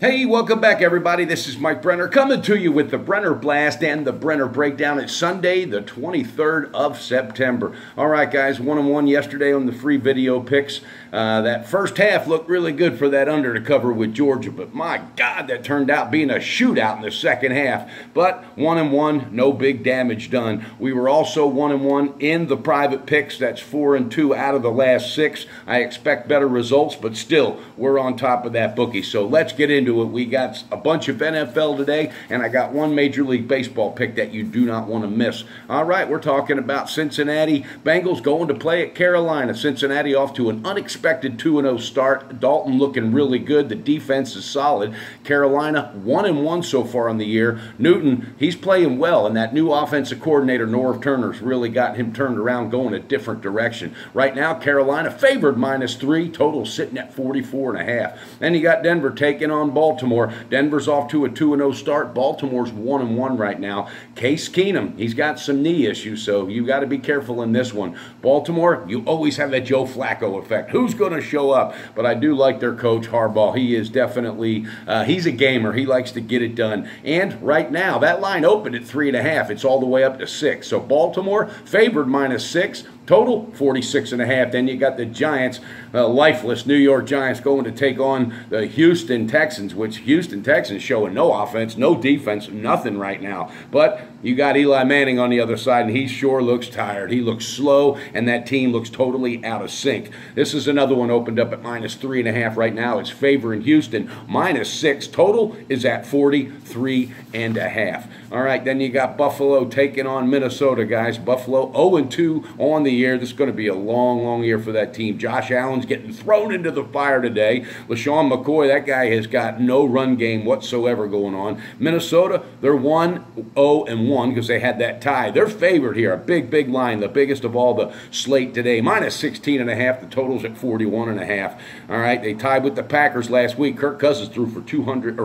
Hey, welcome back, everybody. This is Mike Brenner coming to you with the Brenner Blast and the Brenner Breakdown. It's Sunday, the 23rd of September. All right, guys, 1-1 yesterday on the free video picks. That first half looked really good for that under to cover with Georgia, but my God, that turned out being a shootout in the second half. But 1-1, no big damage done. We were also 1-1 in the private picks. That's 4-2 out of the last 6. I expect better results, but still, we're on top of that bookie. So let's get into it. We got a bunch of NFL today, and I got one Major League Baseball pick that you do not want to miss. All right, we're talking about Cincinnati Bengals going to play at Carolina. Cincinnati off to an unexpected 2-0 start. Dalton looking really good. The defense is solid. Carolina 1-1 so far on the year. Newton, he's playing well, and that new offensive coordinator, Norv Turner's really got him turned around going a different direction. Right now, Carolina favored -3, total sitting at 44.5. Then you got Denver taking on Baltimore. Denver's off to a 2-0 start. Baltimore's 1-1 right now. Case Keenum, he's got some knee issues, so you got to be careful in this one. Baltimore, you always have that Joe Flacco effect. Who's going to show up? But I do like their coach, Harbaugh. He is definitely, he's a gamer. He likes to get it done. And right now, that line opened at 3.5. It's all the way up to 6. So Baltimore favored -6. Total 46.5. Then you got the Giants, lifeless New York Giants, going to take on the Houston Texans, which Houston Texans showing no offense, no defense, nothing right now. But you got Eli Manning on the other side, and he sure looks tired. He looks slow, and that team looks totally out of sync. This is another one opened up at -3.5 right now. It's favoring Houston, -6. Total is at 43.5. All right, then you got Buffalo taking on Minnesota, guys. Buffalo 0-2 on the year. This is going to be a long, long year for that team. Josh Allen's getting thrown into the fire today. LaShawn McCoy, that guy has got no run game whatsoever going on. Minnesota, they're 1-0-1 because they had that tie. They're favored here. A big, big line, the biggest of all the slate today. -16.5. The total's at 41.5. All right, they tied with the Packers last week. Kirk Cousins threw for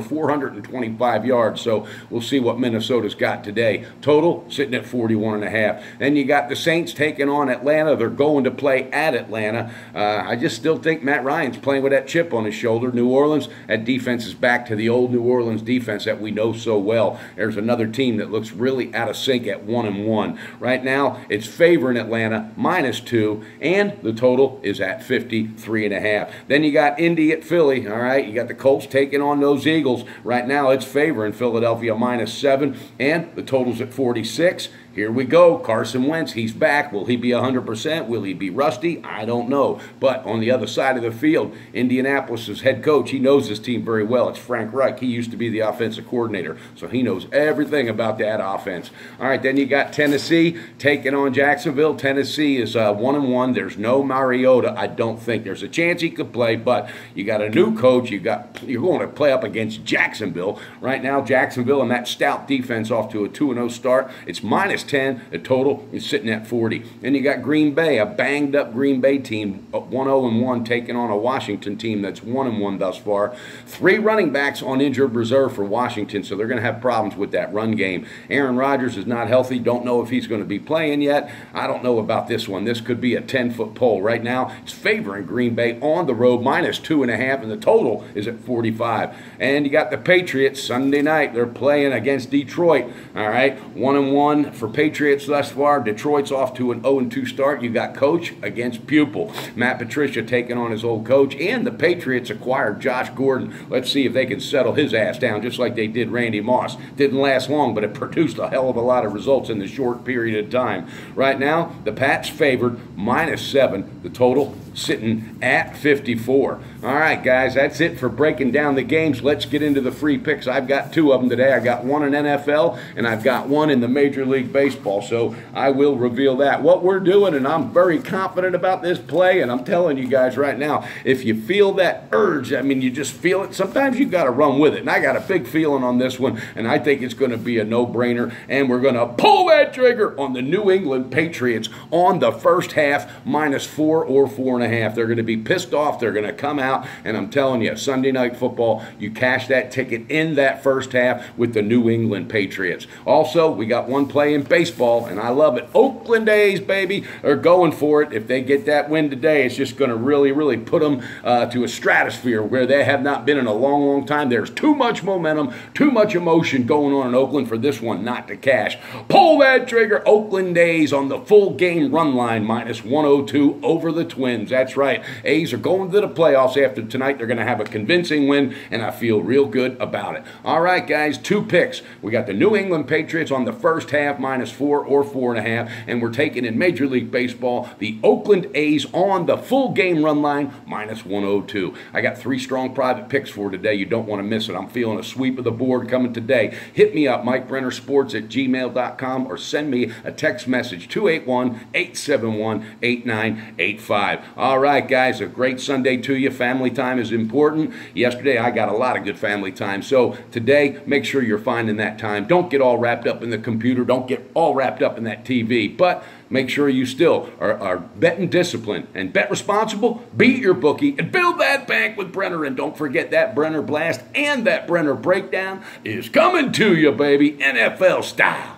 425 yards. So we'll see what Minnesota's got today. Total sitting at 41.5. Then you got the Saints taking on Atlanta. They're going to play at Atlanta. I just still think Matt Ryan's playing with that chip on his shoulder. New Orleans, that defense is back to the old New Orleans defense that we know so well. There's another team that looks really out of sync at 1-1. Right now, it's favoring Atlanta, -2, and the total is at 53.5. Then you got Indy at Philly. All right, you got the Colts taking on those Eagles. Right now, it's favoring Philadelphia -7, and the total's at 46. Here we go. Carson Wentz, he's back. Will he be 100%? Will he be rusty? I don't know. But on the other side of the field, Indianapolis' head coach, he knows his team very well. It's Frank Reich. He used to be the offensive coordinator, so he knows everything about that offense. All right, then you got Tennessee taking on Jacksonville. Tennessee is 1-1. There's no Mariota, I don't think. There's a chance he could play, but you got a new coach. You're going to play up against Jacksonville. Right now, Jacksonville and that stout defense off to a 2-0 start. It's -10. The total is sitting at 40. Then you got Green Bay, a banged-up Green Bay team, 1-0-1, taking on a Washington team that's 1-1 thus far. 3 running backs on injured reserve for Washington, so they're going to have problems with that run game. Aaron Rodgers is not healthy. Don't know if he's going to be playing yet. I don't know about this one. This could be a 10-foot pole. Right now, it's favoring Green Bay on the road, -2.5, and the total is at 45. And you got the Patriots Sunday night. They're playing against Detroit. All right, 1-1 for Patriots thus far. Detroit's off to an 0-2 start. You got coach against pupil. Matt Patricia taking on his old coach, and the Patriots acquired Josh Gordon. Let's see if they can settle his ass down just like they did Randy Moss. Didn't last long, but it produced a hell of a lot of results in the short period of time. Right now, the Pats favored -7. The total sitting at 54. All right, guys, that's it for breaking down the games. Let's get into the free picks. I've got 2 of them today. I got one in NFL, and I've got one in the Major League Baseball, so I will reveal that. What we're doing, and I'm very confident about this play, and I'm telling you guys right now, if you feel that urge, I mean, you just feel it, sometimes you've got to run with it, and I got a big feeling on this one, and I think it's going to be a no-brainer, and we're going to pull that trigger on the New England Patriots on the first half, -4 or 4.5. 4.5. They're going to be pissed off. They're going to come out, and I'm telling you, Sunday Night Football, you cash that ticket in that first half with the New England Patriots. Also, we got one play in baseball, and I love it. Oakland A's, baby, are going for it. If they get that win today, it's just going to really, really put them to a stratosphere where they have not been in a long, long time. There's too much momentum, too much emotion going on in Oakland for this one not to cash. Pull that trigger. Oakland A's on the full game run line, minus 102 over the Twins. That's right. A's are going to the playoffs after tonight. They're going to have a convincing win, and I feel real good about it. All right, guys, 2 picks. We got the New England Patriots on the first half, minus 4 or 4.5, and we're taking in Major League Baseball the Oakland A's on the full game run line, minus 102. I got 3 strong private picks for today. You don't want to miss it. I'm feeling a sweep of the board coming today. Hit me up, MikeBrennerSports@gmail.com, or send me a text message, 281-871-8985. All right, guys, a great Sunday to you. Family time is important. Yesterday, I got a lot of good family time. So today, make sure you're finding that time. Don't get all wrapped up in the computer. Don't get all wrapped up in that TV. But make sure you still are betting disciplined and bet responsible. Beat your bookie and build that bank with Brenner. And don't forget that Brenner Blast and that Brenner Breakdown is coming to you, baby, NFL style.